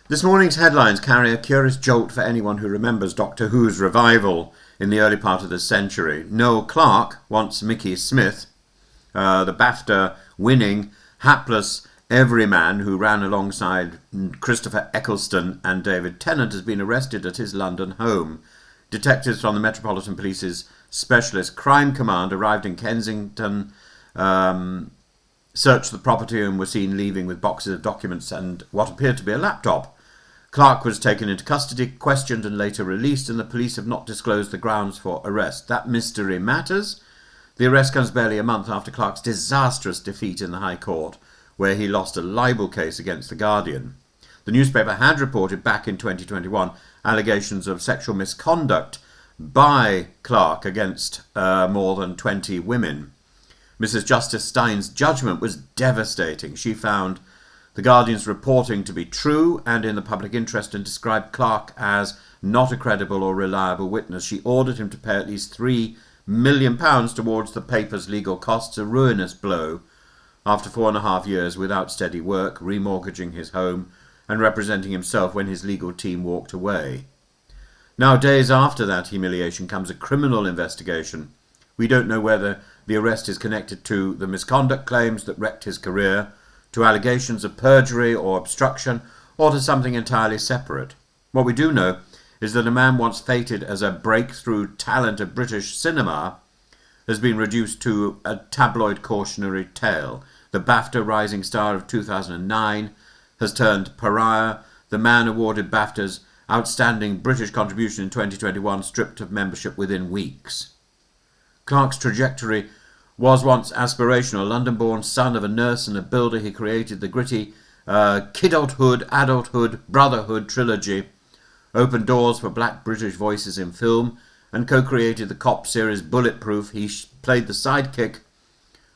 This morning's headlines carry a curious jolt for anyone who remembers Doctor Who's revival in the early part of this century. Noel Clark wants Mickey Smith, the BAFTA-winning, hapless everyman who ran alongside Christopher Eccleston and David Tennant, has been arrested at his London home. Detectives from the Metropolitan Police's Specialist Crime Command arrived in Kensington, searched the property and were seen leaving with boxes of documents and what appeared to be a laptop. Clark was taken into custody, questioned and later released, and the police have not disclosed the grounds for arrest. That mystery matters. The arrest comes barely a month after Clark's disastrous defeat in the High Court, where he lost a libel case against The Guardian. The newspaper had reported back in 2021 allegations of sexual misconduct by Clark against more than 20 women. Mrs. Justice Stein's judgment was devastating. She found The Guardian's reporting to be true and in the public interest and described Clark as not a credible or reliable witness. She ordered him to pay at least £3 million towards the paper's legal costs, a ruinous blow after 4.5 years without steady work, remortgaging his home and representing himself when his legal team walked away. Now, days after that humiliation comes a criminal investigation. We don't know whether the arrest is connected to the misconduct claims that wrecked his career, to allegations of perjury or obstruction, or to something entirely separate. What we do know is that a man once fated as a breakthrough talent of British cinema has been reduced to a tabloid cautionary tale. The BAFTA rising star of 2009 has turned pariah. The man awarded BAFTA's outstanding British contribution in 2021 stripped of membership within weeks. Clark's trajectory was once aspirational. London-born son of a nurse and a builder, he created the gritty kidulthood, adulthood, brotherhood trilogy, opened doors for black British voices in film, and co-created the cop series Bulletproof. He played the sidekick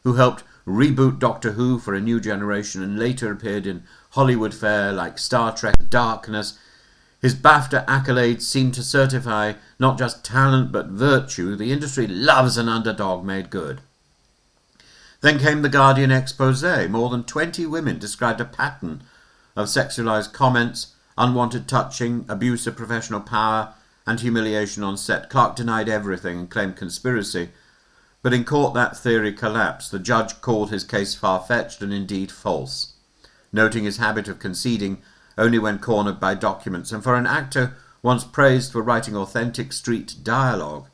who helped reboot Doctor Who for a new generation and later appeared in Hollywood fare like Star Trek Darkness. His BAFTA accolades seem to certify not just talent but virtue. The industry loves an underdog made good. Then came the Guardian expose. More than 20 women described a pattern of sexualized comments, unwanted touching, abuse of professional power, and humiliation on set. Clark denied everything and claimed conspiracy, but in court that theory collapsed. The judge called his case far-fetched and indeed false, noting his habit of conceding only when cornered by documents, and for an actor once praised for writing authentic street dialogue,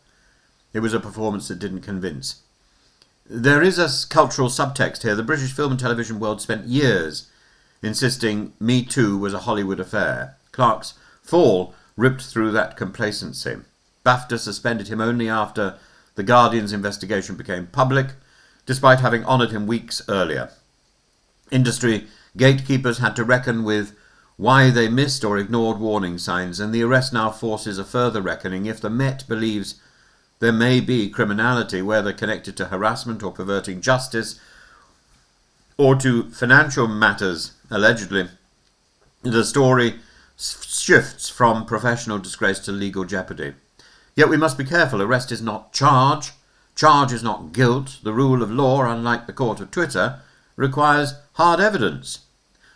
it was a performance that didn't convince. There is a cultural subtext here. The British film and television world spent years insisting Me Too was a Hollywood affair. Clark's fall ripped through that complacency. BAFTA suspended him only after The Guardian's investigation became public, despite having honoured him weeks earlier. Industry gatekeepers had to reckon with why they missed or ignored warning signs, and the arrest now forces a further reckoning. If the Met believes there may be criminality, whether connected to harassment or perverting justice, or to financial matters, allegedly, the story shifts from professional disgrace to legal jeopardy. Yet we must be careful. Arrest is not charge. Charge is not guilt. The rule of law, unlike the court of Twitter, requires hard evidence.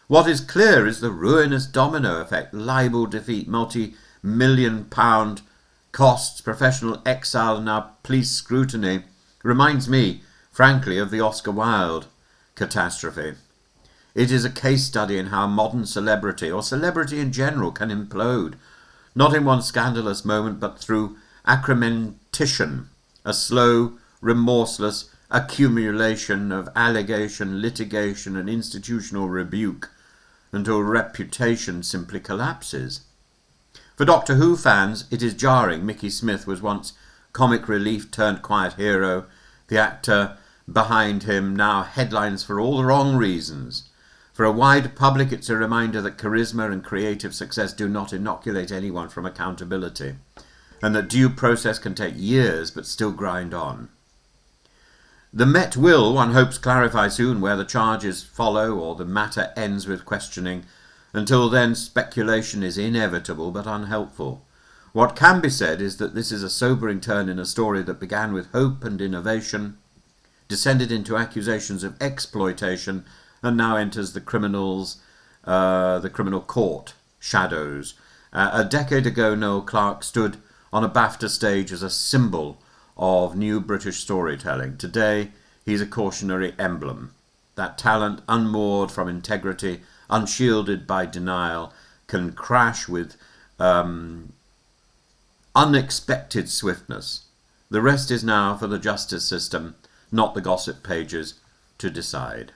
What is clear is the ruinous domino effect, libel defeat, multi-million pound costs, professional exile, and now police scrutiny, reminds me, frankly, of the Oscar Wilde catastrophe. It is a case study in how modern celebrity, or celebrity in general, can implode, not in one scandalous moment, but through acrementition, a slow, remorseless accumulation of allegation, litigation, and institutional rebuke, until reputation simply collapses. For Doctor Who fans, it is jarring. Mickey Smith was once comic relief turned quiet hero. The actor behind him now headlines for all the wrong reasons. For a wide public, it's a reminder that charisma and creative success do not inoculate anyone from accountability, and that due process can take years but still grind on. The Met will, one hopes, clarify soon where the charges follow or the matter ends with questioning. Until then, speculation is inevitable but unhelpful. What can be said is that this is a sobering turn in a story that began with hope and innovation, descended into accusations of exploitation, and now enters the criminal court shadows. A decade ago, Noel Clark stood on a BAFTA stage as a symbol of new British storytelling. Today, he's a cautionary emblem. That talent, unmoored from integrity, unshielded by denial, can crash with unexpected swiftness. The rest is now for the justice system, not the gossip pages, to decide.